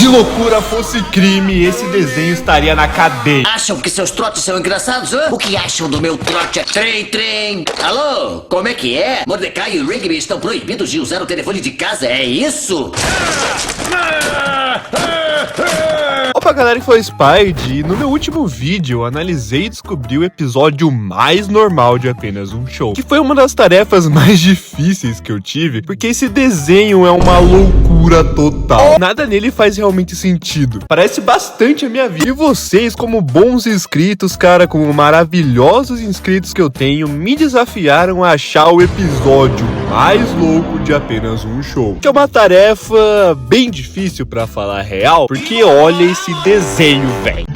Se loucura fosse crime, esse desenho estaria na cadeia. Acham que seus trotes são engraçados, hã? O que acham do meu trote? Trem. Alô, como é que é? Mordecai e o Rigby estão proibidos de usar o telefone de casa, é isso? Opa, galera que foi Spide, no meu último vídeo eu analisei e descobri o episódio mais normal de Apenas um Show, que foi uma das tarefas mais difíceis que eu tive, porque esse desenho é uma loucura total. Nada nele faz realmente sentido, parece bastante a minha vida. E vocês, como bons inscritos, cara, como maravilhosos inscritos que eu tenho, me desafiaram a achar o episódio mais louco de Apenas um Show, que é uma tarefa bem difícil pra falar a real, porque olha esse desenho, velho.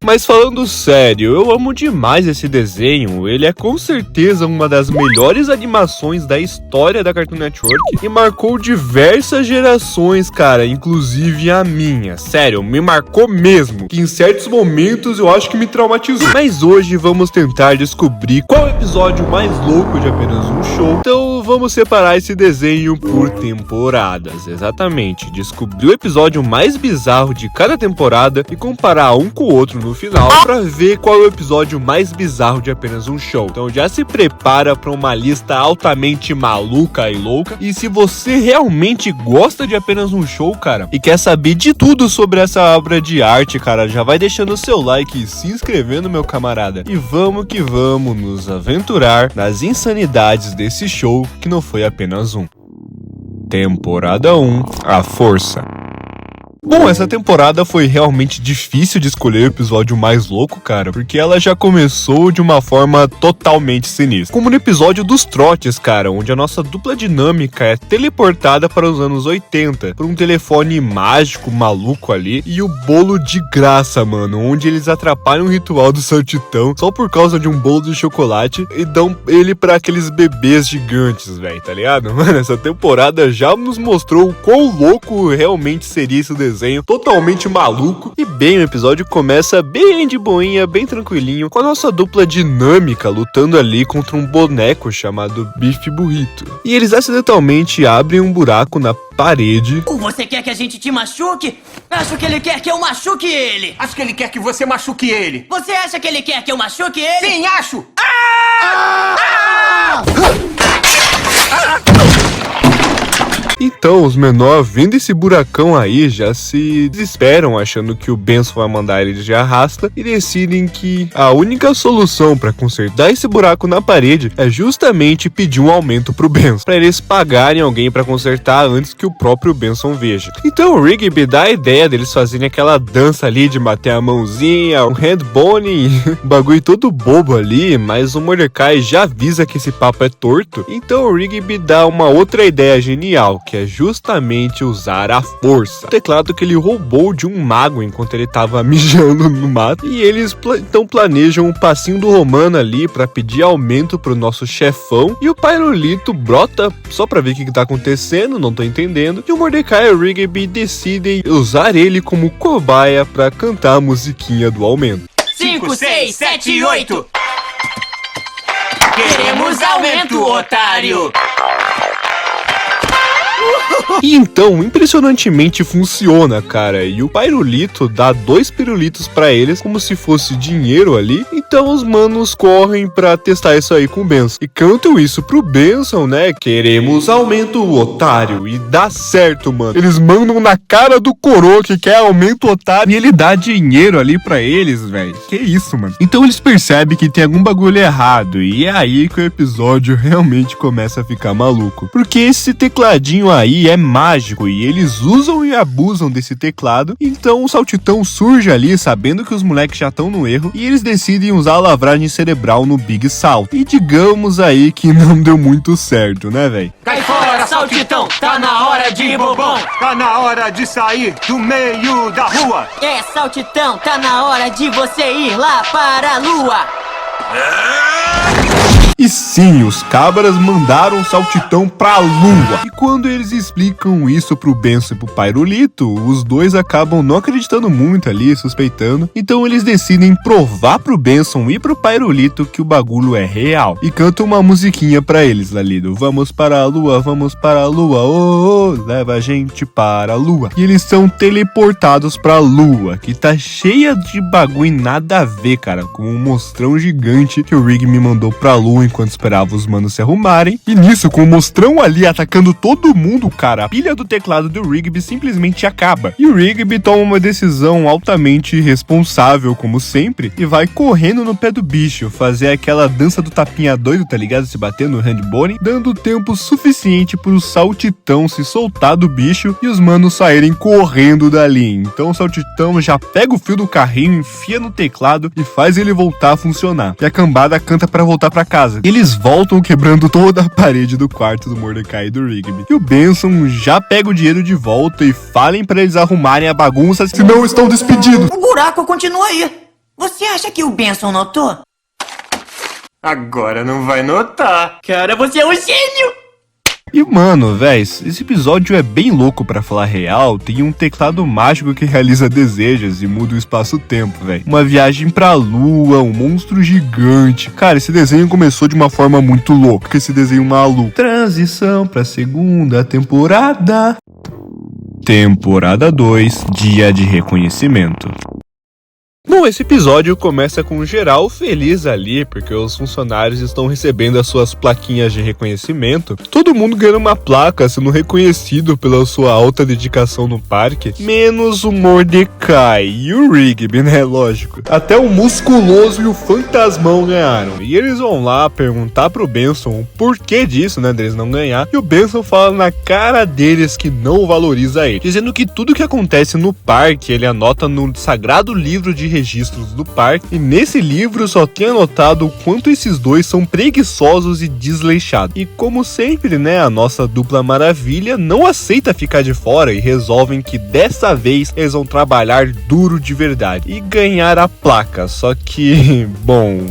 Mas falando sério, eu amo demais esse desenho, ele é com certeza uma das melhores animações da história da Cartoon Network e marcou diversas gerações, cara, inclusive a minha. Sério, me marcou mesmo, que em certos momentos eu acho que me traumatizou. Mas hoje vamos tentar descobrir qual é o episódio mais louco de Apenas um Show, então vamos separar esse desenho por temporadas, exatamente, descobrir o episódio mais bizarro de cada temporada e comparar um com o outro no final pra ver qual é o episódio mais bizarro de Apenas um Show. Então já se prepara pra uma lista altamente maluca e louca. E se você realmente gosta de Apenas um Show, cara, e quer saber de tudo sobre essa obra de arte, cara, já vai deixando o seu like e se inscrevendo, meu camarada. E vamos que vamos nos aventurar nas insanidades desse show que não foi apenas um. Temporada 1, A Força. Bom, essa temporada foi realmente difícil de escolher o episódio mais louco, cara, porque ela já começou de uma forma totalmente sinistra. Como no episódio dos trotes, cara, onde a nossa dupla dinâmica é teleportada para os anos 80, por um telefone mágico, maluco ali, e o bolo de graça, mano, onde eles atrapalham o ritual do saltitão só por causa de um bolo de chocolate e dão ele para aqueles bebês gigantes, velho, tá ligado? Mano, essa temporada já nos mostrou o quão louco realmente seria esse desenho, totalmente maluco. E bem, o episódio começa bem de boinha, bem tranquilinho, com a nossa dupla dinâmica lutando ali contra um boneco chamado Bife Burrito. E eles acidentalmente abrem um buraco na parede. Você quer que a gente te machuque? Acho que ele quer que eu machuque ele. Acho que ele quer que você machuque ele. Você acha que ele quer que eu machuque ele? Sim, acho! Então, os menores vendo esse buracão aí já se desesperam, achando que o Benson vai mandar eles de arrasta, e decidem que a única solução para consertar esse buraco na parede é justamente pedir um aumento pro Benson, para eles pagarem alguém para consertar antes que o próprio Benson veja. Então o Rigby dá a ideia deles fazerem aquela dança ali de bater a mãozinha, um headbone, um bagulho todo bobo ali, mas o Mordecai já avisa que esse papo é torto. Então o Rigby dá uma outra ideia genial, que é justamente usar a força. O teclado que ele roubou de um mago enquanto ele tava mijando no mato. E eles então planejam um passinho do Romano ali pra pedir aumento pro nosso chefão. E o Pairolito brota só pra ver o que tá acontecendo, não tô entendendo. E o Mordecai e o Rigby decidem usar ele como cobaia pra cantar a musiquinha do aumento. 5, 6, 7, 8. Queremos aumento, otário. E então, impressionantemente funciona, cara. E o Pairolito dá 2 pirulitos pra eles, como se fosse dinheiro ali. Então os manos correm pra testar isso aí com o Benson. E cantam isso pro Benson, né? Queremos aumento, otário. E dá certo, mano. Eles mandam na cara do coroa que quer aumento, otário. E ele dá dinheiro ali pra eles, velho. Que isso, mano. Então eles percebem que tem algum bagulho errado. E é aí que o episódio realmente começa a ficar maluco. Porque esse tecladinho aí é mágico e eles usam e abusam desse teclado. Então o Saltitão surge ali sabendo que os moleques já estão no erro e eles decidem usar a lavragem cerebral no Big Salt. E digamos aí que não deu muito certo, né, velho? Cai fora, Saltitão, tá na hora de ir, bobão. Tá na hora de sair do meio da rua. É, Saltitão, tá na hora de você ir lá para a lua. E sim, os cabras mandaram o Saltitão pra lua. E quando eles explicam isso pro Benson e pro Pyrolito, os dois acabam não acreditando muito ali, suspeitando. Então eles decidem provar pro Benson e pro Pyrolito que o bagulho é real. E cantam uma musiquinha pra eles ali do vamos para a lua, oh, oh, leva a gente para a lua. E eles são teleportados pra lua, que tá cheia de bagulho nada a ver, cara, com um mostrão gigante que o Rig me mandou pra lua enquanto esperava os manos se arrumarem. E nisso, com o mostrão ali atacando todo mundo, cara, a pilha do teclado do Rigby simplesmente acaba. E o Rigby toma uma decisão altamente irresponsável, como sempre, e vai correndo no pé do bicho, fazer aquela dança do tapinha doido, tá ligado? Se bater no handbone, dando tempo suficiente pro Saltitão se soltar do bicho e os manos saírem correndo dali. Então o Saltitão já pega o fio do carrinho, enfia no teclado e faz ele voltar a funcionar. E a cambada canta pra voltar pra casa. Eles voltam quebrando toda a parede do quarto do Mordecai e do Rigby. E o Benson já pega o dinheiro de volta e falem pra eles arrumarem a bagunça, senão estão despedidos. O buraco continua aí. Você acha que o Benson notou? Agora não vai notar. Cara, você é um gênio! E mano, véis, esse episódio é bem louco pra falar real. Tem um teclado mágico que realiza desejos e muda o espaço-tempo, véi. Uma viagem pra lua, um monstro gigante. Cara, esse desenho começou de uma forma muito louca, esse desenho maluco. Transição pra segunda temporada. Temporada 2, Dia de Reconhecimento. Bom, esse episódio começa com geral feliz ali, porque os funcionários estão recebendo as suas plaquinhas de reconhecimento. Todo mundo ganhando uma placa, sendo reconhecido pela sua alta dedicação no parque. Menos o Mordecai e o Rigby, né? Lógico. Até o Musculoso e o Fantasmão ganharam. E eles vão lá perguntar pro Benson o porquê disso, né? Deles não ganhar. E o Benson fala na cara deles que não valoriza ele, dizendo que tudo que acontece no parque ele anota no sagrado livro de registros do parque, e nesse livro só tem anotado o quanto esses dois são preguiçosos e desleixados. E como sempre, né, a nossa dupla maravilha não aceita ficar de fora e resolvem que dessa vez eles vão trabalhar duro de verdade e ganhar a placa. Só que, bom,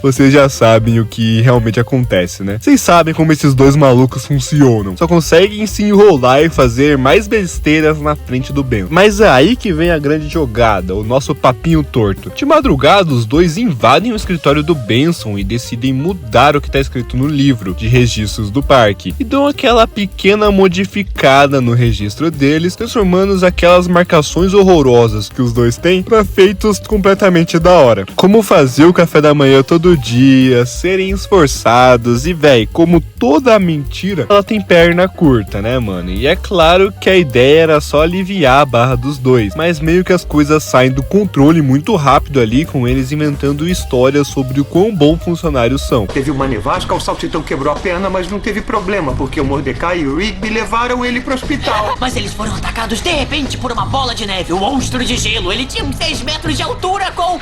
vocês já sabem o que realmente acontece, né? Vocês sabem como esses dois malucos funcionam. Só conseguem se enrolar e fazer mais besteiras na frente do Ben. Mas é aí que vem a grande jogada, o nosso papinho torto. De madrugada, os dois invadem o escritório do Benson e decidem mudar o que está escrito no livro de registros do parque e dão aquela pequena modificada no registro deles, transformando aquelas marcações horrorosas que os dois têm para feitos completamente da hora. Como fazer o café da manhã todo dia, serem esforçados e, véi, como toda mentira, ela tem perna curta, né, mano? E é claro que a ideia era só aliviar a barra dos dois, mas meio que as coisas saem do controle muito rápido ali, com eles inventando histórias sobre o quão bons funcionários são. Teve uma nevasca, o Saltitão quebrou a perna, mas não teve problema, porque o Mordecai e o Rigby levaram ele pro hospital. Mas eles foram atacados de repente por uma bola de neve, um monstro de gelo. Ele tinha uns 6 metros de altura com...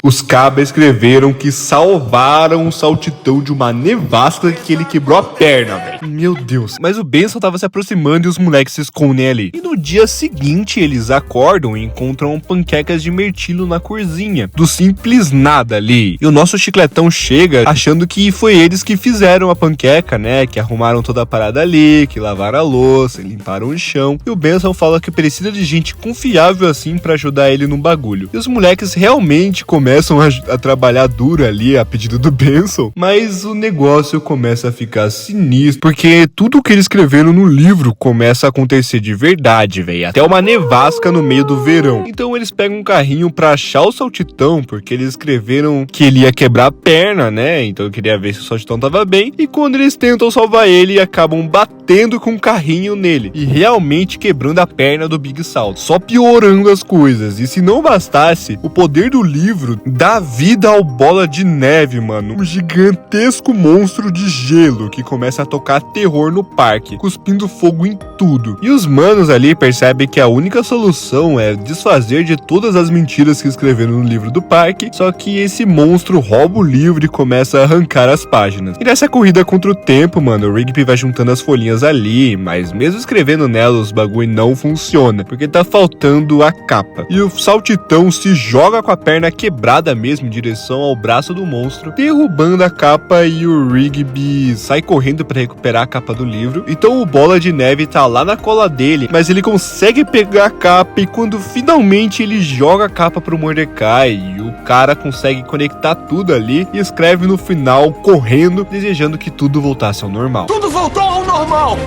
Os cabas escreveram que salvaram o Saltitão de uma nevasca que ele quebrou a perna, velho. Meu Deus. Mas o Benson tava se aproximando e os moleques se escondem ali. E no dia seguinte, eles acordam e encontram panquecas de mirtilo na cozinha. Do simples nada ali. E o nosso chicletão chega achando que foi eles que fizeram a panqueca, né? Que arrumaram toda a parada ali, que lavaram a louça, limparam o chão. E o Benson fala que precisa de gente confiável assim pra ajudar ele no bagulho. E os moleques realmente começam a trabalhar duro ali a pedido do Benson, mas o negócio começa a ficar sinistro, porque tudo que eles escreveram no livro começa a acontecer de verdade, velho. Até uma nevasca no meio do verão. Então eles pegam um carrinho pra achar o Saltitão, porque eles escreveram que ele ia quebrar a perna, né? Então eu queria ver se o Saltitão tava bem. E quando eles tentam salvar ele, acabam batendo com um carrinho nele e realmente quebrando a perna do Big Salt, só piorando as coisas. E se não bastasse, o poder do livro dá vida ao Bola de Neve, mano. Um gigantesco monstro de gelo que começa a tocar terror no parque, cuspindo fogo em tudo. E os manos ali percebem que a única solução é desfazer de todas as mentiras que escreveram no livro do parque, só que esse monstro rouba o livro e começa a arrancar as páginas. E nessa corrida contra o tempo, mano, o Rigby vai juntando as folhinhas ali, mas mesmo escrevendo nela, os bagulho não funciona, porque tá faltando a capa. E o Saltitão se joga com a perna quebrada disparada mesmo em direção ao braço do monstro, derrubando a capa, e o Rigby sai correndo para recuperar a capa do livro. Então o Bola de Neve tá lá na cola dele, mas ele consegue pegar a capa, e quando finalmente ele joga a capa pro Mordecai, e o cara consegue conectar tudo ali e escreve no final correndo, desejando que tudo voltasse ao normal. Tudo voltou ao normal!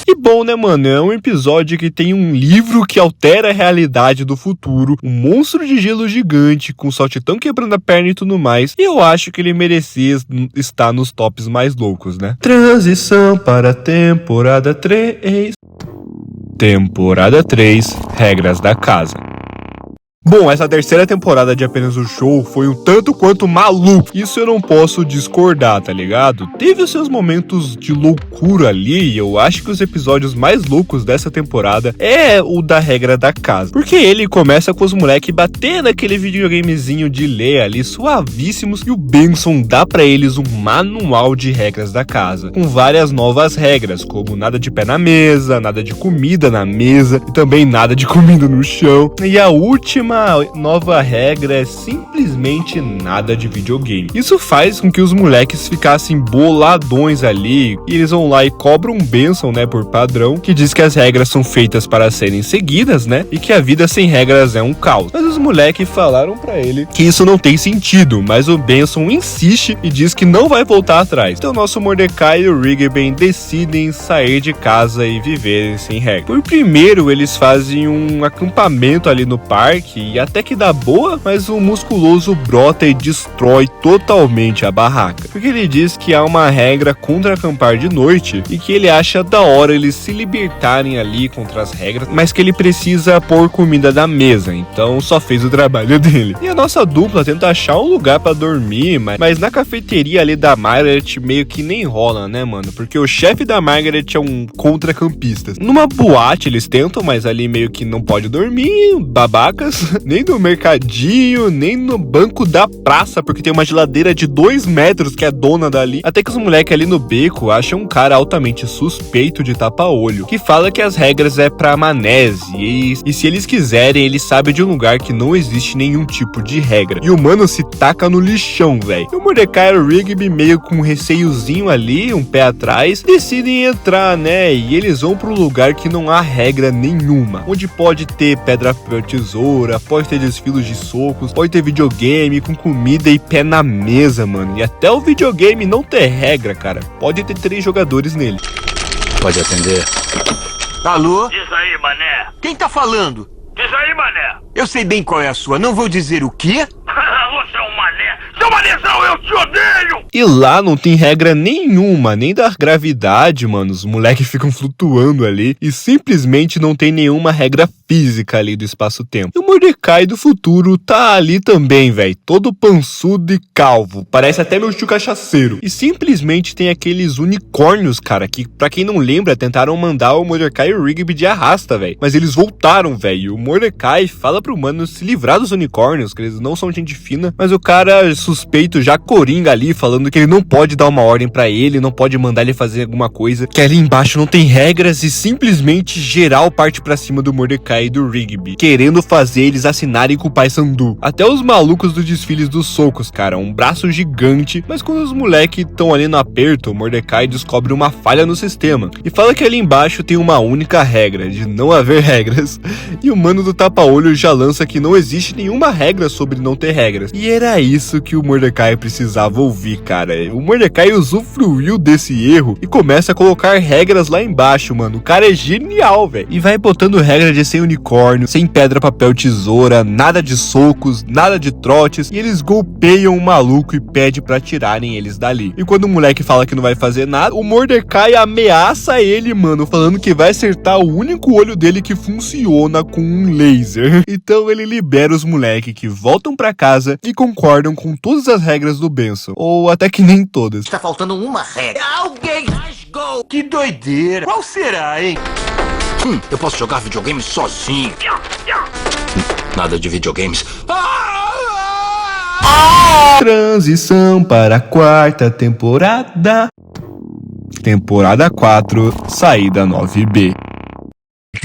E bom, né, mano? É um episódio que tem um livro que altera a realidade do futuro, um monstro de gelo gigante, com o Saltitão quebrando a perna e tudo mais. E eu acho que ele merecia estar nos tops mais loucos, né? Transição para a temporada 3. Temporada 3, Regras da Casa. Bom, essa terceira temporada de Apenas o Show foi um tanto quanto maluco. Isso eu não posso discordar, tá ligado? Teve os seus momentos de loucura ali, e eu acho que os episódios mais loucos dessa temporada é o da Regra da Casa. Porque ele começa com os moleques batendo aquele videogamezinho de ler ali, suavíssimos, e o Benson dá pra eles um manual de regras da casa, com várias novas regras, como nada de pé na mesa, nada de comida na mesa, e também nada de comida no chão. E a última nova regra é simplesmente nada de videogame. Isso faz com que os moleques ficassem boladões ali, e eles vão lá e cobram um Benson, né, por padrão, que diz que as regras são feitas para serem seguidas, né, e que a vida sem regras é um caos. Mas os moleques falaram pra ele que isso não tem sentido, mas o Benson insiste e diz que não vai voltar atrás. Então nosso Mordecai e o Rigby decidem sair de casa e viver sem regras. Por primeiro, eles fazem um acampamento ali no parque, e até que dá boa, mas o musculoso brota e destrói totalmente a barraca. Porque ele diz que há uma regra contra acampar de noite, e que ele acha da hora eles se libertarem ali contra as regras, mas que ele precisa pôr comida na mesa, então só fez o trabalho dele. E a nossa dupla tenta achar um lugar pra dormir, mas na cafeteria ali da Margaret meio que nem rola, né, mano? Porque o chefe da Margaret é um contra-campista. Numa boate eles tentam, mas ali meio que não pode dormir, babacas. Nem no mercadinho, nem no banco da praça, porque tem uma geladeira de 2 metros que é dona dali. Até que os moleques ali no beco acham um cara altamente suspeito de tapa-olho, que fala que as regras é pra manese, e se eles quiserem, eles sabem de um lugar que não existe nenhum tipo de regra. E o mano se taca no lixão, velho. E o Mordecai e o Rigby, meio com um receiozinho ali, um pé atrás, decidem entrar, né? E eles vão pro lugar que não há regra nenhuma, onde pode ter pedra, papel, tesoura, pode ter desfiles de socos, pode ter videogame com comida e pé na mesa, mano. E até o videogame não ter regra, cara. Pode ter 3 jogadores nele. Pode atender. Alô? Diz aí, mané. Quem tá falando? Diz aí, mané. Eu sei bem qual é a sua, não vou dizer o quê? Você é um mané. Seu manézão, eu te odeio. E lá não tem regra nenhuma, nem da gravidade, mano. Os moleques ficam flutuando ali e simplesmente não tem nenhuma regra física ali do espaço-tempo. E o Mordecai do futuro tá ali também, velho. Todo pançudo e calvo. Parece até meu tio cachaceiro. E simplesmente tem aqueles unicórnios, cara, que pra quem não lembra, tentaram mandar o Mordecai e o Rigby de arrasta, velho. Mas eles voltaram, velho. O Mordecai fala pro mano se livrar dos unicórnios, que eles não são gente fina. Mas o cara suspeito já coringa ali, falando que ele não pode dar uma ordem pra ele, não pode mandar ele fazer alguma coisa, que ali embaixo não tem regras, e simplesmente geral parte pra cima do Mordecai e do Rigby, querendo fazer eles assinarem com o Pai Sandu. Até os malucos dos desfiles dos socos, cara, um braço gigante. Mas quando os moleques estão ali no aperto, o Mordecai descobre uma falha no sistema e fala que ali embaixo tem uma única regra, de não haver regras. E o mano do tapa-olho já lança que não existe nenhuma regra sobre não ter regras. E era isso que o Mordecai precisava ouvir, cara. O Mordecai usufruiu desse erro e começa a colocar regras lá embaixo, mano. O cara é genial, velho. E vai botando regra de sem unicórnio, sem pedra, papel, tesoura, nada de socos, nada de trotes, e eles golpeiam o maluco e pede pra tirarem eles dali. E quando o moleque fala que não vai fazer nada, o Mordecai ameaça ele, mano, falando que vai acertar o único olho dele que funciona com um laser. Então ele libera os moleques, que voltam pra casa e concordam com todas as regras do Benson, ou até que nem todas. Tá faltando uma regra. Alguém rasgou. Que doideira. Qual será, hein? Eu posso jogar videogames sozinho. Nada de videogames. Transição para a 4ª temporada. Temporada 4, saída 9B.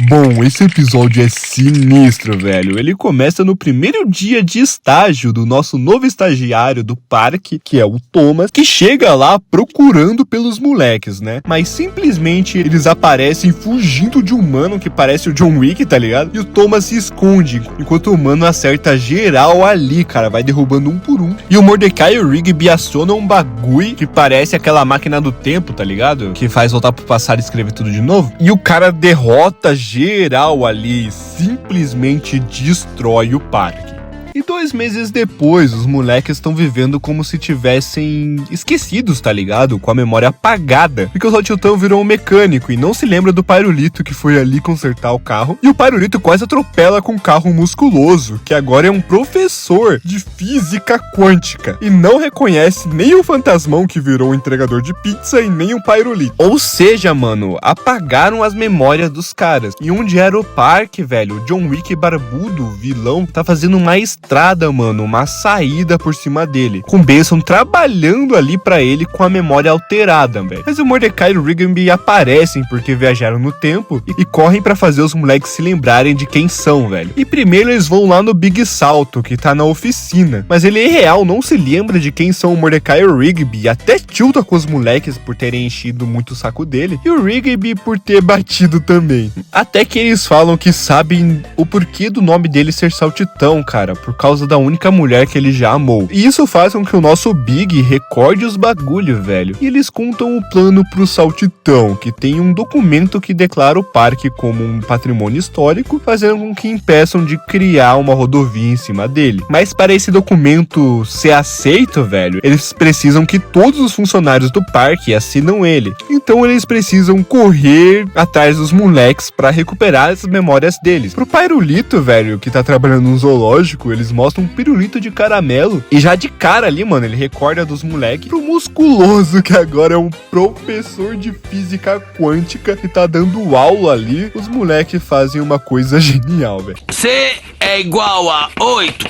Bom, esse episódio é sinistro, velho. Ele começa no primeiro dia de estágio do nosso novo estagiário do parque, que é o Thomas, que chega lá procurando pelos moleques, né? Mas simplesmente eles aparecem fugindo de um mano que parece o John Wick, tá ligado? E o Thomas se esconde, enquanto o mano acerta geral ali, cara, vai derrubando um por um. E o Mordecai e o Rigby acionam um bagulho que parece aquela máquina do tempo, tá ligado? Que faz voltar pro passado e escrever tudo de novo. E o cara derrota geral ali, simplesmente destrói o parque. E 2 meses depois, os moleques estão vivendo como se tivessem esquecidos, tá ligado? Com a memória apagada. Porque o Saltitão virou um mecânico e não se lembra do Pyrolito que foi ali consertar o carro. E o Pyrolito quase atropela com um carro musculoso, que agora é um professor de física quântica. E não reconhece nem o fantasmão que virou um entregador de pizza e nem o Pyrolito. Ou seja, mano, apagaram as memórias dos caras. E onde era o parque, velho? O John Wick barbudo, o vilão, tá fazendo uma estrada, mano, uma saída por cima dele, com Benson trabalhando ali pra ele com a memória alterada, velho. Mas o Mordecai e o Rigby aparecem porque viajaram no tempo e correm pra fazer os moleques se lembrarem de quem são, velho. E primeiro eles vão lá no Big Salto, que tá na oficina, mas ele em real não se lembra de quem são o Mordecai e o Rigby, e até tilta com os moleques por terem enchido muito o saco dele, e o Rigby por ter batido também. Até que eles falam que sabem o porquê do nome dele ser Saltitão, cara, por causa da única mulher que ele já amou. E isso faz com que o nosso Big recorde os bagulho, velho. E eles contam o plano pro Saltitão, que tem um documento que declara o parque como um patrimônio histórico, fazendo com que impeçam de criar uma rodovia em cima dele. Mas para esse documento ser aceito, velho, eles precisam que todos os funcionários do parque assinam ele. Então eles precisam correr atrás dos moleques para recuperar as memórias deles. Pro Pyrolito, velho, que tá trabalhando no zoológico, eles mostram um pirulito de caramelo. E já de cara ali, mano, ele recorda dos moleques pro musculoso, que agora é um professor de física quântica que tá dando aula ali. Os moleques fazem uma coisa genial, velho. C é igual a 8.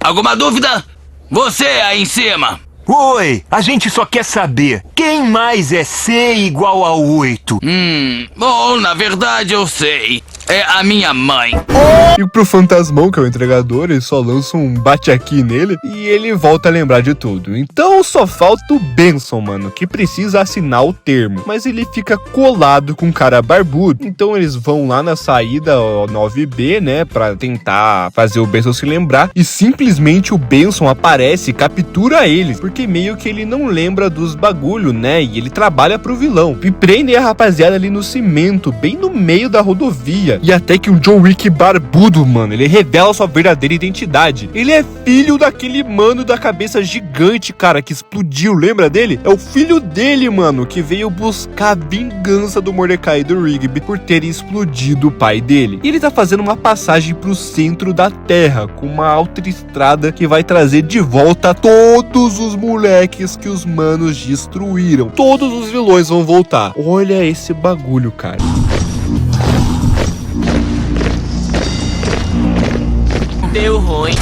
Alguma dúvida? Você aí em cima. Oi, a gente só quer saber, quem mais é C igual a 8? Bom, na verdade eu sei. É a minha mãe. E pro fantasmão, que é o entregador, eles só lançam um bate aqui nele e ele volta a lembrar de tudo. Então só falta o Benson, mano, que precisa assinar o termo. Mas ele fica colado com um cara barbudo. Então eles vão lá na saída 9B, né, pra tentar fazer o Benson se lembrar. E simplesmente o Benson aparece e captura eles, porque meio que ele não lembra dos bagulho, né, e ele trabalha pro vilão. E prendem a rapaziada ali no cimento, bem no meio da rodovia. E até que um John Wick barbudo, mano, ele revela sua verdadeira identidade. Ele é filho daquele mano da cabeça gigante, cara, que explodiu, lembra dele? É o filho dele, mano, que veio buscar a vingança do Mordecai e do Rigby por terem explodido o pai dele. E ele tá fazendo uma passagem pro centro da Terra, com uma autoestrada que vai trazer de volta todos os moleques que os manos destruíram. Todos os vilões vão voltar. Olha esse bagulho, cara. Deu ruim.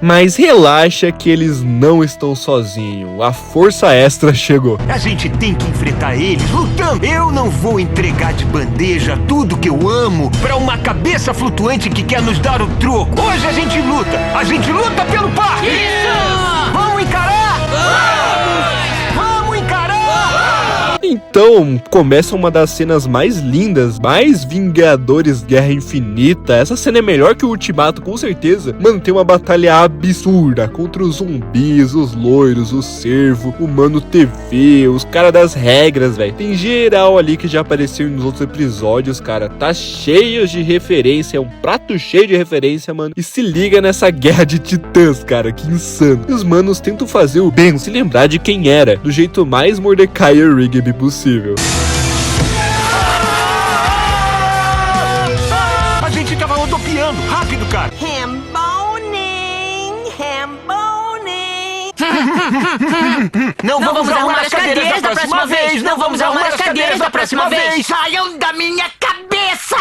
Mas relaxa que eles não estão sozinhos. A força extra chegou. A gente tem que enfrentar eles lutando. Eu não vou entregar de bandeja tudo que eu amo pra uma cabeça flutuante que quer nos dar o troco. Hoje a gente luta. A gente luta pelo parque. Isso! Vamos encarar? Vamos encarar! Então, começa uma das cenas mais lindas, mais Vingadores Guerra Infinita. Essa cena é melhor que o Ultimato, com certeza. Mano, tem uma batalha absurda contra os zumbis, os loiros, o cervo, o Mano TV, os caras das regras, velho. Tem geral ali que já apareceu nos outros episódios, cara. Tá cheio de referência, é um prato cheio de referência, mano. E se liga nessa guerra de titãs, cara, que insano. E os manos tentam fazer o Ben se lembrar de quem era, do jeito mais Mordecai e Rigby possível. A gente tava rodopiando. Rápido, cara. Não vamos arrumar as cadeiras da próxima vez. Não vamos arrumar as cadeiras da próxima vez. Saiam da minha cabeça!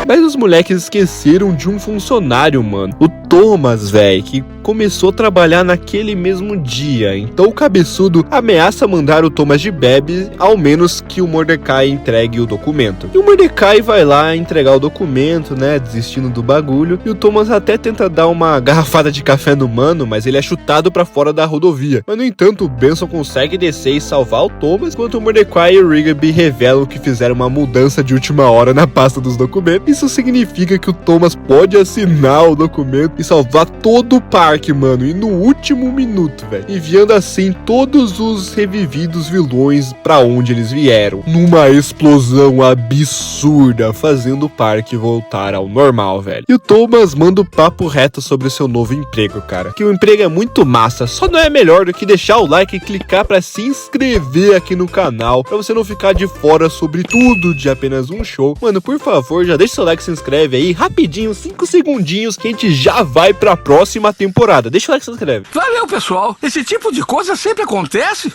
Mas os moleques esqueceram de um funcionário, mano. O Thomas, velho, que começou a trabalhar naquele mesmo dia. Então o cabeçudo ameaça mandar o Thomas de bebe, ao menos que o Mordecai entregue o documento. E o Mordecai vai lá entregar o documento, né, desistindo do bagulho. E o Thomas até tenta dar uma garrafada de café no mano, mas ele é chutado pra fora da rodovia. Mas no entanto, o Benson consegue descer e salvar o Thomas, enquanto o Mordecai e o Rigby revelam que fizeram uma mudança de última hora na pasta dos documentos. Isso significa que o Thomas pode assinar o documento e salvar todo o parque, mano, e no último minuto, velho, enviando assim todos os revividos vilões pra onde eles vieram, numa explosão absurda, fazendo o parque voltar ao normal, velho. E o Thomas manda o papo reto sobre o seu novo emprego, cara, que o emprego é muito massa, só não é melhor do que deixar o like e clicar pra se inscrever aqui no canal, pra você não ficar de fora sobre tudo de apenas um show. Mano, por favor, já deixa seu like e se inscreve aí, rapidinho, 5 segundinhos, que a gente já vai pra próxima temporada. Deixa o like e se inscreve. Valeu, pessoal. Esse tipo de coisa sempre acontece.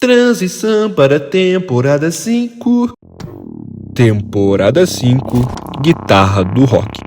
Transição para temporada 5. Temporada 5, Guitarra do Rock.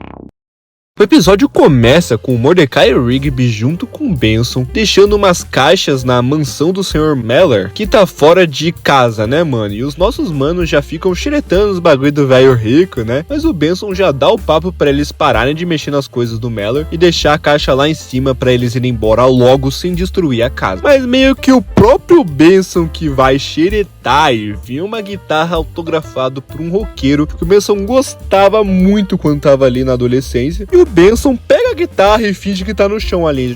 O episódio começa com o Mordecai e o Rigby junto com o Benson, deixando umas caixas na mansão do Sr. Mellor, que tá fora de casa, né, mano? E os nossos manos já ficam xeretando os bagulho do velho rico, né? Mas o Benson já dá o papo pra eles pararem de mexer nas coisas do Mellor e deixar a caixa lá em cima pra eles irem embora logo sem destruir a casa. Mas meio que o próprio Benson que vai xeretar e viu uma guitarra autografada por um roqueiro que o Benson gostava muito quando tava ali na adolescência. E o Benson pega a guitarra e finge que tá no chão ali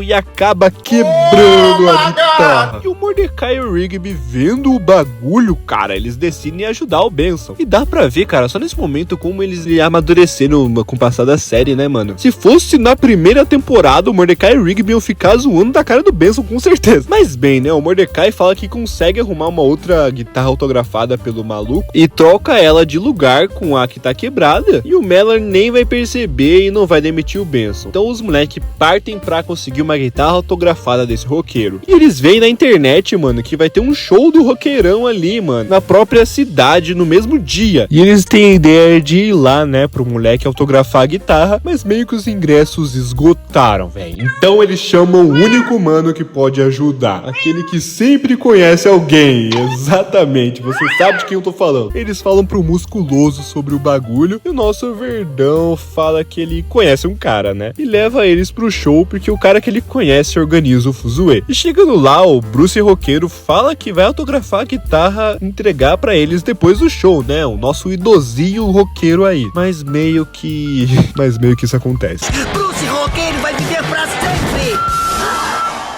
e acaba quebrando a guitarra. E o Mordecai e o Rigby vendo o bagulho, cara, eles decidem ajudar o Benson. E dá pra ver, cara, só nesse momento como eles amadureceram com o passar da série, né, mano? Se fosse na primeira temporada, o Mordecai e o Rigby iam ficar zoando da cara do Benson, com certeza. Mas bem, né, o Mordecai fala que consegue arrumar uma outra guitarra autografada pelo maluco e troca ela de lugar com a que tá quebrada. E o Mellor nem vai perceber e não vai demitir o Benson. Então os moleques partem pra conseguir uma guitarra autografada desse roqueiro. E eles veem na internet, mano, que vai ter um show do roqueirão ali, mano, na própria cidade, no mesmo dia. E eles têm a ideia de ir lá, né, pro moleque autografar a guitarra, mas meio que os ingressos esgotaram, velho. Então eles chamam o único mano que pode ajudar. Aquele que sempre conhece alguém. Exatamente, você sabe de quem eu tô falando. Eles falam pro musculoso sobre o bagulho e o nosso verdão fala que ele conhece um cara, né? E leva eles pro show porque o cara que ele conhece organiza o fuzuê. E chegando lá, o Bruce roqueiro fala que vai autografar a guitarra e entregar pra eles depois do show, né? O nosso idosinho roqueiro aí. Mas meio que isso acontece. Bruce roqueiro vai viver pra sempre!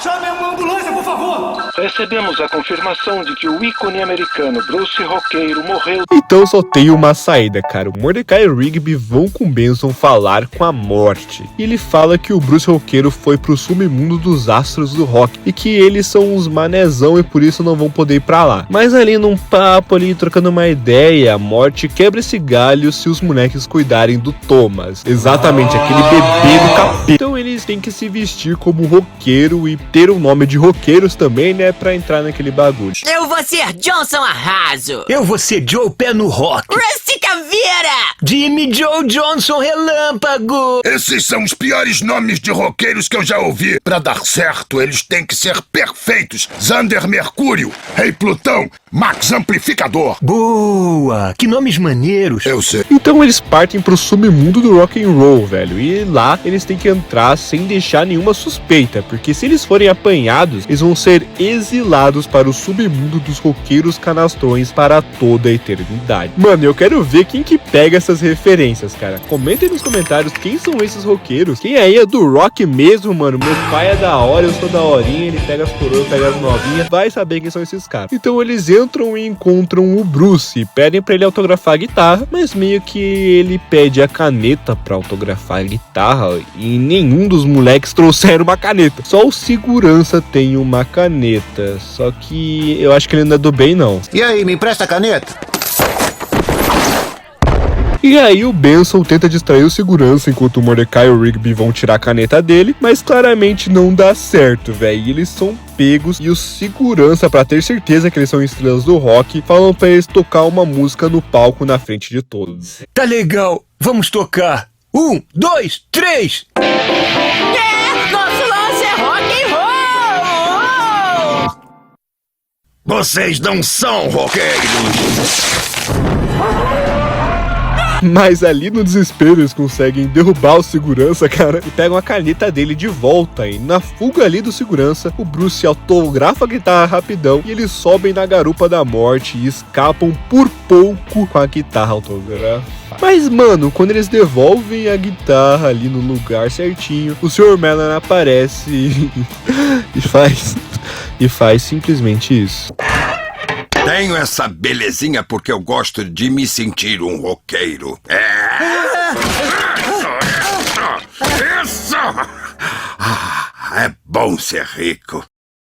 Chame uma ambulância, por favor. Recebemos a confirmação de que o ícone americano Bruce Roqueiro morreu. Então só tem uma saída, cara. O Mordecai e o Rigby vão com Benson falar com a morte. E ele fala que o Bruce Roqueiro foi pro submundo dos astros do rock e que eles são uns manezão e por isso não vão poder ir pra lá. Mas ali num papo ali, trocando uma ideia, a morte quebra esse galho se os moleques cuidarem do Thomas. Exatamente, aquele bebê do capeta. Então eles têm que se vestir como roqueiro e ter o nome de roqueiros também, né, pra entrar naquele bagulho. Eu vou ser Johnson Arraso! Eu vou ser Joe Pé no Rock. Rusty Caveira! Jimmy Joe Johnson Relâmpago. Esses são os piores nomes de roqueiros que eu já ouvi. Pra dar certo, eles têm que ser perfeitos. Xander Mercúrio, Rei Plutão, Max Amplificador. Boa! Que nomes maneiros. Eu sei. Então eles partem pro submundo do rock and roll, velho. E lá eles têm que entrar sem deixar nenhuma suspeita, porque se eles forem apanhados, eles vão ser exilados para o submundo dos roqueiros canastrões para toda a eternidade. Mano, eu quero ver quem que pega essas referências, cara. Comentem nos comentários quem são esses roqueiros. Quem aí é do rock mesmo, mano? Meu pai é da hora, eu sou da horinha, ele pega as coroas, pega as novinhas. Vai saber quem são esses caras. Então eles entram e encontram o Bruce e pedem pra ele autografar a guitarra, mas meio que ele pede a caneta pra autografar a guitarra e nenhum dos moleques trouxeram uma caneta. Só o segurança tem uma caneta, só que eu acho que ele não é do bem, não. E aí, me empresta a caneta? E aí o Benson tenta distrair o segurança enquanto o Mordecai e o Rigby vão tirar a caneta dele, mas claramente não dá certo, velho. Eles são pegos e o segurança, pra ter certeza que eles são estrelas do rock, falam pra eles tocar uma música no palco na frente de todos. Tá legal, vamos tocar. 1, 2, 3. Nosso lance é rock and roll! Vocês não são roqueiros! Mas ali no desespero eles conseguem derrubar o segurança, cara, e pegam a caneta dele de volta. E na fuga ali do segurança, o Bruce autografa a guitarra rapidão e eles sobem na garupa da morte e escapam por pouco com a guitarra autografada. Mas, mano, quando eles devolvem a guitarra ali no lugar certinho, o Sr. Melon aparece e faz simplesmente isso. Tenho essa belezinha porque eu gosto de me sentir um roqueiro. Isso! É bom ser rico.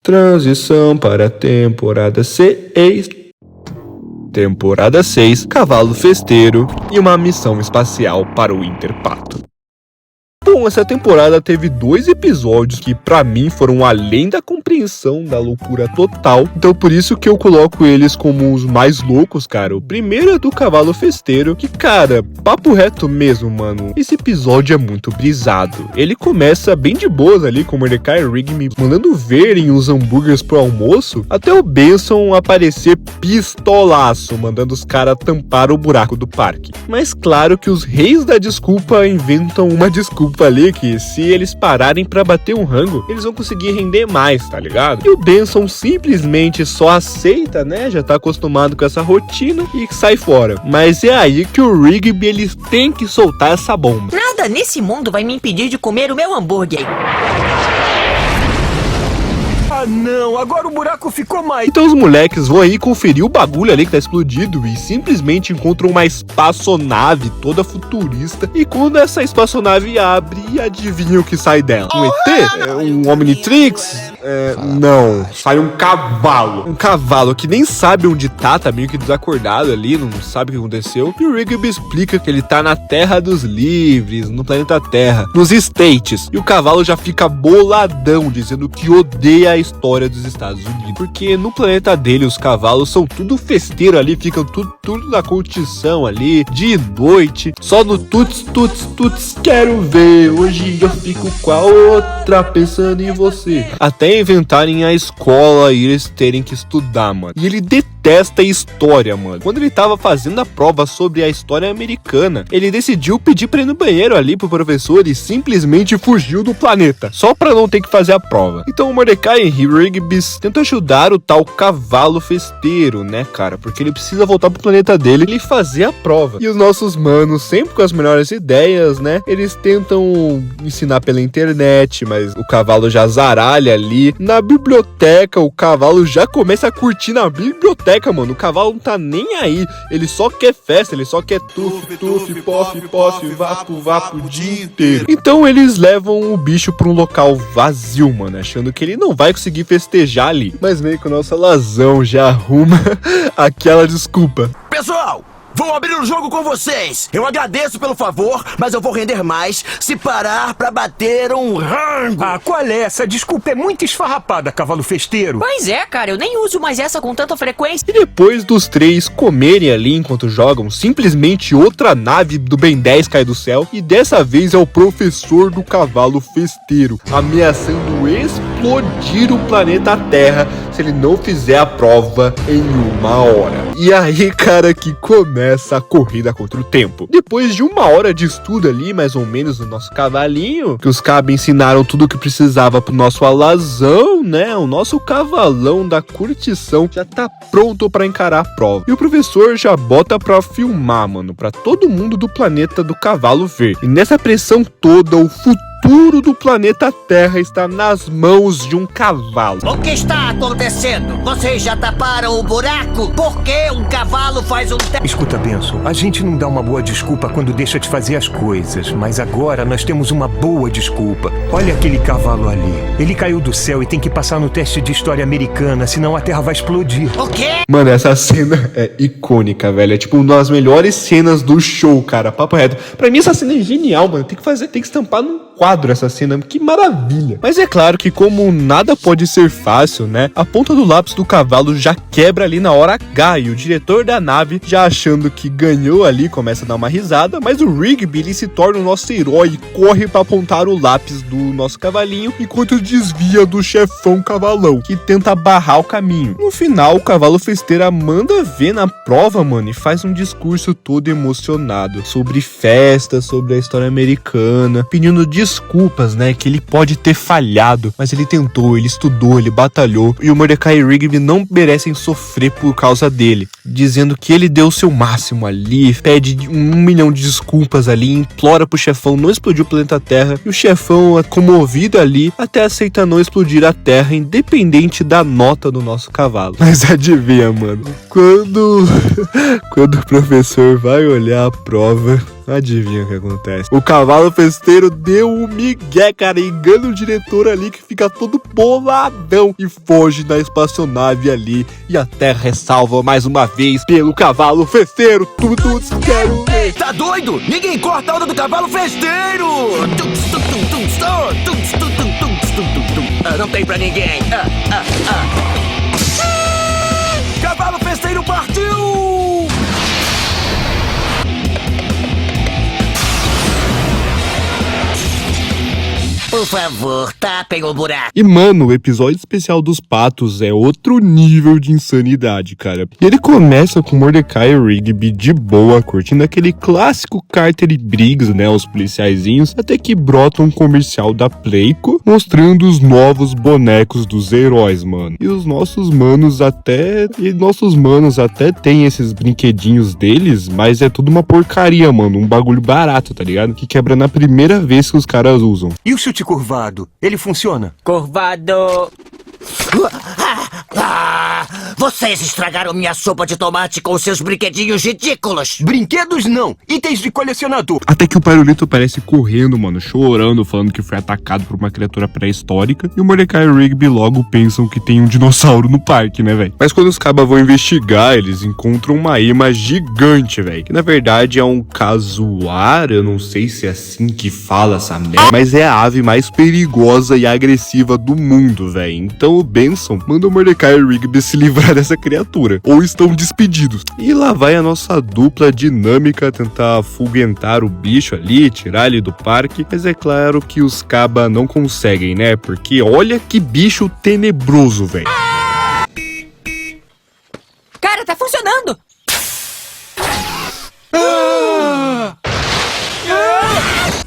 Transição para a temporada 6. Temporada 6, Cavalo Festeiro e uma missão espacial para o Interpato. Bom, essa temporada teve 2 episódios que pra mim foram além da compreensão da loucura total, então por isso que eu coloco eles como os mais loucos, cara. O primeiro é do Cavalo Festeiro, que, cara, papo reto mesmo, mano, esse episódio é muito brisado. Ele começa bem de boas ali, com o Mordecai e Rigby mandando verem os hambúrgueres pro almoço, até o Benson aparecer pistolaço, mandando os caras tampar o buraco do parque. Mas claro que os reis da desculpa inventam uma desculpa ali que se eles pararem pra bater um rango, eles vão conseguir render mais, tá ligado? E o Benson simplesmente só aceita, né? Já tá acostumado com essa rotina e sai fora. Mas é aí que o Rigby, eles têm que soltar essa bomba. Nada nesse mundo vai me impedir de comer o meu hambúrguer. Ah, não, agora o buraco ficou mais... Então os moleques vão aí conferir o bagulho ali que tá explodido e simplesmente encontram uma espaçonave toda futurista. E quando essa espaçonave abre, adivinha o que sai dela? Um ET? Um Omnitrix? Não, sai um cavalo. Um cavalo que nem sabe onde tá meio que desacordado ali, não sabe o que aconteceu. E o Rigby explica que ele tá na Terra dos Livres, no planeta Terra, nos States. E o cavalo já fica boladão, dizendo que odeia a história dos Estados Unidos, porque no planeta dele os cavalos são tudo festeiro ali, ficam tudo na curtição ali, de noite, só no tuts, tuts, tuts, quero ver, hoje eu fico com a outra pensando em você. Até inventarem a escola e eles terem que estudar, mano. E ele detesta história, mano. Quando ele tava fazendo a prova sobre a história americana, ele decidiu pedir pra ir no banheiro ali pro professor e simplesmente fugiu do planeta, só pra não ter que fazer a prova. Então o Mordecai e Rigby tentam ajudar o tal Cavalo Festeiro, né, cara? Porque ele precisa voltar pro planeta dele e fazer a prova. E os nossos manos, sempre com as melhores ideias, né? Eles tentam ensinar pela internet, mas o cavalo já zaralha ali. Na biblioteca, o cavalo já começa a curtir na biblioteca, mano. O cavalo não tá nem aí. Ele só quer festa, ele só quer tuf, tuf, pof, pof, vapo, vapo o dia inteiro. Então eles levam o bicho pra um local vazio, mano, achando que ele não vai conseguir festejar ali. Mas meio que o nosso alazão já arruma aquela desculpa. Pessoal, vou abrir o jogo com vocês. Eu agradeço pelo favor, mas eu vou render mais se parar pra bater um rango. Ah, qual é essa? Desculpa, é muito esfarrapada, Cavalo Festeiro. Pois é, cara, eu nem uso mais essa com tanta frequência. E depois dos 3 comerem ali enquanto jogam, simplesmente outra nave do Ben 10 cai do céu. E dessa vez é o professor do Cavalo Festeiro, ameaçando explodir o planeta Terra se ele não fizer a prova em 1 hora. E aí, cara, que começa a corrida contra o tempo. Depois de 1 hora de estudo ali, mais ou menos, no nosso cavalinho, que os cabos ensinaram tudo o que precisava pro nosso alazão, né? O nosso cavalão da curtição já tá pronto pra encarar a prova. E o professor já bota pra filmar, mano, pra todo mundo do planeta do cavalo ver. E nessa pressão toda, o futuro do planeta Terra está nas mãos de um cavalo. O que está acontecendo? Vocês já taparam o buraco? Por que um cavalo faz um... Escuta, Benson, a gente não dá uma boa desculpa quando deixa de fazer as coisas, mas agora nós temos uma boa desculpa. Olha aquele cavalo ali. Ele caiu do céu e tem que passar no teste de história americana, senão a Terra vai explodir. O quê? Mano, essa cena é icônica, velho. É tipo uma das melhores cenas do show, cara. Papo reto. Pra mim essa cena é genial, mano. Tem que estampar num quadro essa cena, que maravilha. Mas é claro que como nada pode ser fácil, né, a ponta do lápis do cavalo já quebra ali na hora H e o diretor da nave, já achando que ganhou ali, começa a dar uma risada, mas o Rigby, ele se torna o nosso herói e corre pra apontar o lápis do nosso cavalinho, enquanto desvia do chefão cavalão, que tenta barrar o caminho. No final, o cavalo festeira manda ver na prova, mano, e faz um discurso todo emocionado sobre festa, sobre a história americana, pedindo desculpas, né, que ele pode ter falhado, mas ele tentou, ele estudou, ele batalhou, e o Mordecai e Rigby não merecem sofrer por causa dele, dizendo que ele deu o seu máximo ali, pede 1 milhão de desculpas ali, implora pro chefão não explodir o planeta Terra, e o chefão, comovido ali, até aceita não explodir a Terra, independente da nota do nosso cavalo. Mas adivinha, mano, quando o professor vai olhar a prova, adivinha o que acontece? O cavalo festeiro deu um migué, cara, engana o diretor ali, que fica todo boladão e foge da espaçonave ali, e a Terra é salva mais uma vez pelo cavalo festeiro. Tudo quero ver. Tá doido? Ninguém corta a onda do cavalo festeiro! Não tem pra ninguém. Cavalo festeiro partiu! Por favor, tapem o buraco. E, mano, o episódio especial dos patos é outro nível de insanidade, cara. E ele começa com Mordecai e Rigby de boa, curtindo aquele clássico Carter e Briggs, né, os policiaizinhos, até que brota um comercial da Playco, mostrando os novos bonecos dos heróis, mano. E os nossos manos até têm esses brinquedinhos deles, mas é tudo uma porcaria, mano, um bagulho barato, tá ligado? Que quebra na primeira vez que os caras usam. E o chute curvado? Ele funciona? Curvado. Vocês estragaram minha sopa de tomate com seus brinquedinhos ridículos. Brinquedos não, itens de colecionador. Até que o Pirulito aparece correndo, mano, chorando, falando que foi atacado por uma criatura pré-histórica. E o Mordecai e Rigby logo pensam que tem um dinossauro no parque, né, velho? Mas quando os cabas vão investigar, eles encontram uma ema gigante, velho. Que na verdade é um casuar, eu não sei se é assim que fala essa merda, mas é a ave mais perigosa e agressiva do mundo, velho. Então o Benson manda o Mordecai e Rigby se livrar dessa criatura, ou estão despedidos. E lá vai a nossa dupla dinâmica tentar afugentar o bicho ali, tirar ele do parque, mas é claro que os caba não conseguem, né? Porque olha que bicho tenebroso, velho. Cara, tá funcionando!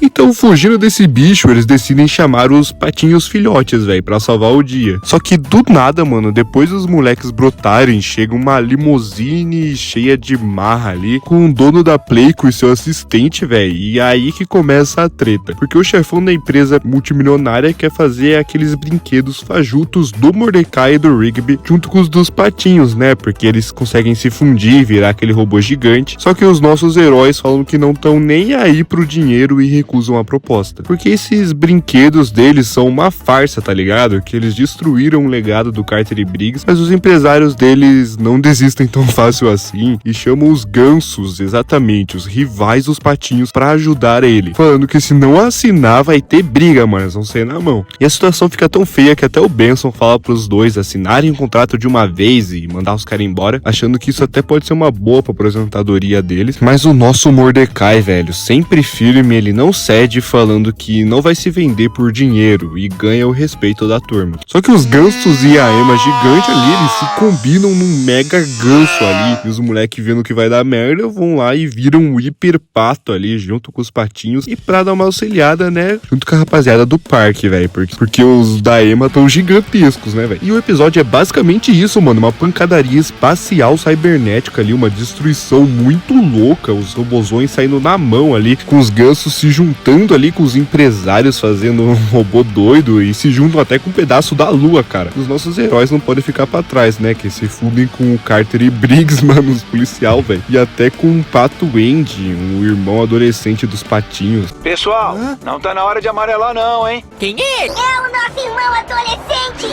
Então, fugindo desse bicho, eles decidem chamar os patinhos filhotes, velho, pra salvar o dia. Só que do nada, mano, depois dos moleques brotarem, chega uma limusine cheia de marra ali, com o dono da Playco e seu assistente, velho. E aí que começa a treta. Porque o chefão da empresa multimilionária quer fazer aqueles brinquedos fajutos do Mordecai e do Rigby, junto com os dos patinhos, né? Porque eles conseguem se fundir e virar aquele robô gigante. Só que os nossos heróis falam que não estão nem aí pro dinheiro e recusam a proposta. Porque esses brinquedos deles são uma farsa, tá ligado? Que eles destruíram o legado do Carter e Briggs, mas os empresários deles não desistem tão fácil assim e chamam os gansos, exatamente, os rivais dos patinhos, pra ajudar ele. Falando que se não assinar vai ter briga, mano, eles vão sair na mão. E a situação fica tão feia que até o Benson fala pros dois assinarem o contrato de uma vez e mandar os caras embora, achando que isso até pode ser uma boa pra aposentadoria deles. Mas o nosso Mordecai, velho, sempre firme, ele não cede, falando que não vai se vender por dinheiro e ganha o respeito da turma. Só que os gansos e a ema gigante ali, eles se combinam num mega ganso ali, e os moleques vendo que vai dar merda, vão lá e viram um hiperpato ali, junto com os patinhos, e pra dar uma auxiliada, né, junto com a rapaziada do parque, velho, porque os da ema tão gigantescos, né, velho. E o episódio é basicamente isso, mano, uma pancadaria espacial cibernética ali, uma destruição muito louca, os robozões saindo na mão ali, com os gansos se juntando ali com os empresários, fazendo um robô doido, e se juntam até com um pedaço da lua, cara. Os nossos heróis não podem ficar pra trás, né, que se fundem com o Carter e Briggs, mano, os policial, velho, e até com o Pato Andy, o irmão adolescente dos patinhos. Pessoal, não tá na hora de amarelar não, hein? Quem é? É o nosso irmão adolescente,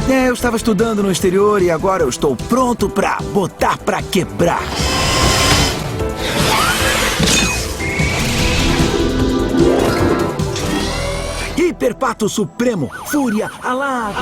Andy! Eu estava estudando no exterior e agora eu estou pronto pra botar pra quebrar. Hiperpato Supremo, Fúria, Alá.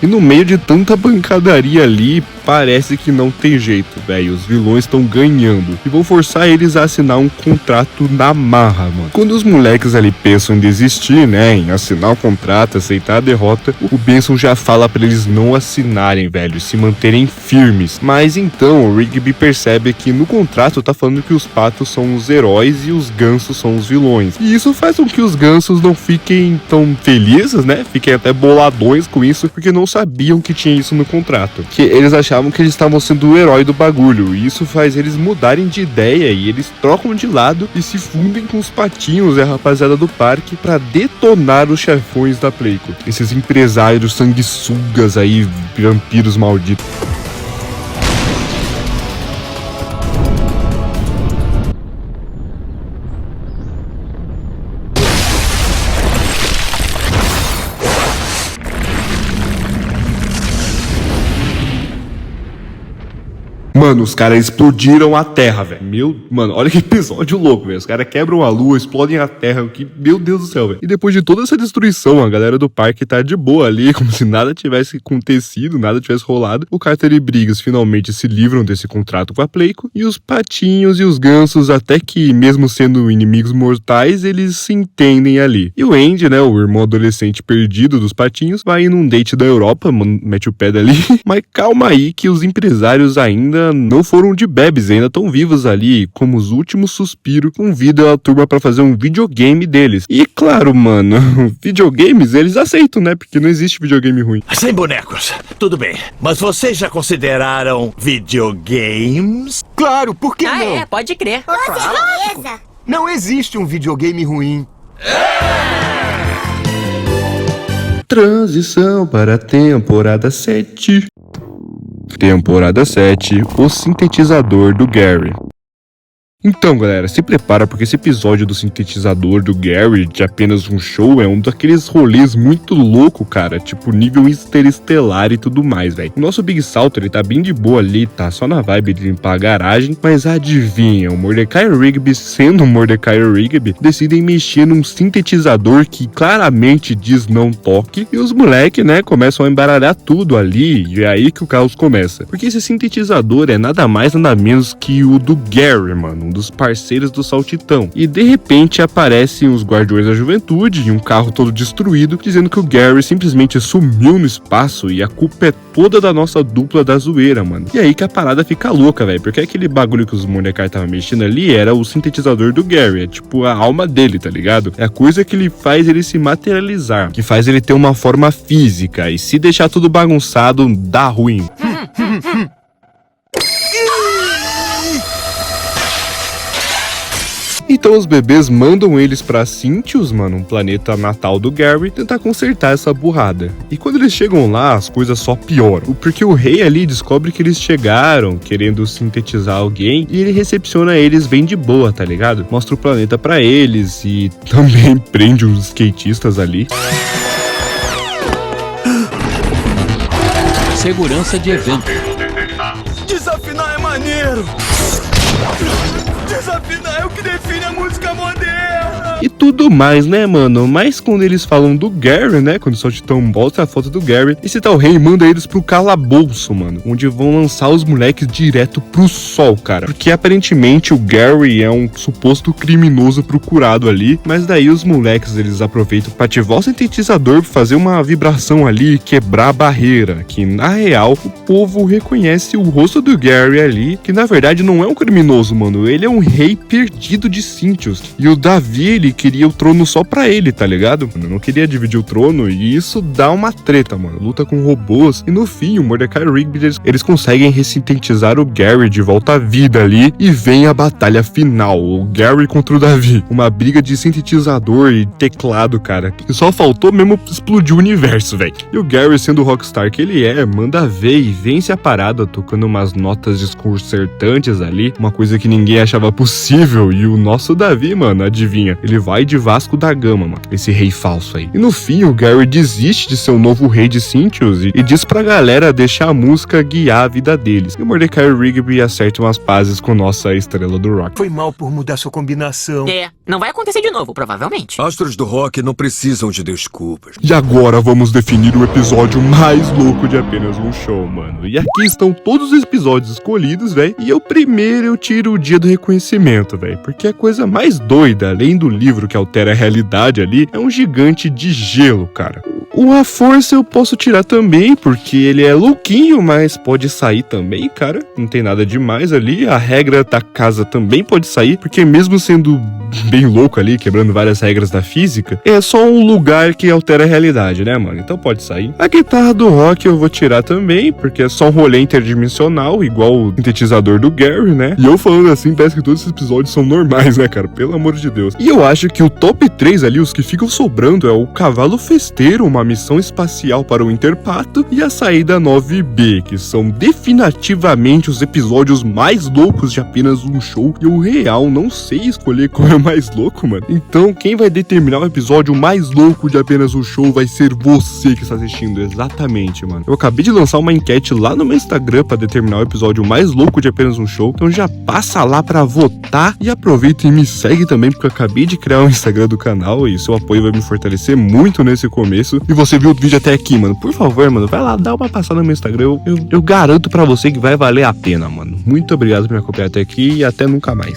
E no meio de tanta pancadaria ali, parece que não tem jeito, velho. Os vilões estão ganhando e vão forçar eles a assinar um contrato na marra, mano. Quando os moleques ali pensam em desistir, né, em assinar o contrato, aceitar a derrota, o Benson já fala pra eles não assinarem, velho, se manterem firmes. Mas então o Rigby percebe que no contrato tá falando que os patos são os heróis e os gansos são os vilões. E isso faz com que os gansos não fiquem tão felizes, né, fiquem até boladões com isso, porque não sabiam que tinha isso no contrato. Que eles achavam que eles estavam sendo o herói do bagulho, e isso faz eles mudarem de ideia e eles trocam de lado e se fundem com os patinhos e a rapaziada do parque pra detonar os chefões da Playco. Esses empresários sanguessugas aí, vampiros malditos. Mano, os caras explodiram a Terra, velho. Mano, olha que episódio louco, velho. Os caras quebram a lua, explodem a Terra. Meu Deus do céu, velho. E depois de toda essa destruição, a galera do parque tá de boa ali, como se nada tivesse acontecido, nada tivesse rolado. O Carter e Briggs finalmente se livram desse contrato com a Playco. E os patinhos e os gansos, até que, mesmo sendo inimigos mortais, eles se entendem ali. E o Andy, né, o irmão adolescente perdido dos patinhos, vai num date da Europa, mete o pé dali. Mas calma aí que os empresários ainda não foram de bebes, ainda estão vivos ali, como os últimos suspiros, convidam a turma pra fazer um videogame deles. E claro, mano, videogames eles aceitam, né? Porque não existe videogame ruim. Sem bonecos, tudo bem. Mas vocês já consideraram videogames? Claro, por que não? É, pode crer. Com certeza. Não existe um videogame ruim. Transição para a temporada 7. Temporada 7, o sintetizador do Gary. Então, galera, se prepara porque esse episódio do sintetizador do Gary, de apenas um show, é um daqueles rolês muito louco, cara, tipo nível interestelar e tudo mais, velho. O nosso Big Salto, ele tá bem de boa ali, tá só na vibe de limpar a garagem, mas adivinha, o Mordecai e o Rigby, sendo o Mordecai e o Rigby, decidem mexer num sintetizador que claramente diz não toque, e os moleques, né, começam a embaralhar tudo ali, e é aí que o caos começa. Porque esse sintetizador é nada mais nada menos que o do Gary, mano, um dos parceiros do Saltitão. E de repente aparecem os Guardiões da Juventude em um carro todo destruído, dizendo que o Gary simplesmente sumiu no espaço e a culpa é toda da nossa dupla da zoeira, mano. E aí que a parada fica louca, velho, porque aquele bagulho que os Mordecai estavam mexendo ali era o sintetizador do Gary, é tipo a alma dele, tá ligado? É a coisa que ele faz ele se materializar, que faz ele ter uma forma física, e se deixar tudo bagunçado, dá ruim. Então os bebês mandam eles pra Cynthius, mano, um planeta natal do Gary, tentar consertar essa burrada. E quando eles chegam lá, as coisas só pioram. Porque o rei ali descobre que eles chegaram querendo sintetizar alguém e ele recepciona eles bem de boa, tá ligado? Mostra o planeta pra eles e também prende uns skatistas ali. Segurança de evento. Desafinar é maneiro! Desafinar é o que define a música moderna! E tudo mais, né, mano? Mas quando eles falam do Gary, né? Quando o Saltitão mostra a foto do Gary, esse tal rei manda eles pro calabouço, mano. Onde vão lançar os moleques direto pro sol, cara. Porque aparentemente o Gary é um suposto criminoso procurado ali. Mas daí os moleques, eles aproveitam pra ativar o sintetizador, fazer uma vibração ali e quebrar a barreira. Que na real, o povo reconhece o rosto do Gary ali, que na verdade não é um criminoso, mano. Ele é um rei perdido de Cynthius. E o Davi, ele queria o trono só pra ele, tá ligado? Mano, não queria dividir o trono e isso dá uma treta, mano. Luta com robôs e no fim, o Mordecai e o Rigby, eles conseguem ressintetizar o Gary de volta à vida ali e vem a batalha final, o Gary contra o Davi. Uma briga de sintetizador e teclado, cara. E só faltou mesmo explodir o universo, velho. E o Gary, sendo o rockstar que ele é, manda ver e vence a parada, tocando umas notas desconcertantes ali, uma coisa que ninguém achava possível. E o nosso Davi, mano, adivinha? Ele vai de Vasco da Gama, mano. Esse rei falso aí. E no fim, o Gary desiste de ser o novo rei de Cintius e diz pra galera deixar a música guiar a vida deles. E o Mordecai Rigby acerta umas pazes com nossa estrela do rock. Foi mal por mudar sua combinação. Não vai acontecer de novo, provavelmente. Astros do rock não precisam de desculpas. E agora vamos definir o episódio mais louco de apenas um show, mano. E aqui estão todos os episódios escolhidos, velho. E eu tiro o dia do reconhecimento, velho. Porque a coisa mais doida, além do livro que altera a realidade ali, é um gigante de gelo, cara. A força eu posso tirar também, porque ele é louquinho, mas pode sair também, cara. Não tem nada demais ali. A regra da casa também pode sair, porque mesmo sendo bem louco ali, quebrando várias regras da física, é só um lugar que altera a realidade, né, mano? Então pode sair. A guitarra do rock eu vou tirar também, porque é só um rolê interdimensional, igual o sintetizador do Gary, né? E eu falando assim, parece que todos esses episódios são normais, né, cara? Pelo amor de Deus. E eu acho que o top 3 ali, os que ficam sobrando, é o Cavalo Festeiro, uma missão espacial para o Interpato, e a Saída 9B, que são definitivamente os episódios mais loucos de apenas um show. E eu real não sei escolher qual é o mais louco, mano. Então quem vai determinar o episódio mais louco de apenas um show vai ser você que está assistindo, exatamente, mano. Eu acabei de lançar uma enquete lá no meu Instagram para determinar o episódio mais louco de apenas um show, então já passa lá para votar e aproveita e me segue também, porque eu acabei de criar um Instagram do canal e seu apoio vai me fortalecer muito nesse começo. E você viu o vídeo até aqui, mano, por favor, mano, vai lá, dá uma passada no meu Instagram, eu garanto pra você que vai valer a pena, mano. Muito obrigado por me acompanhar até aqui e até nunca mais.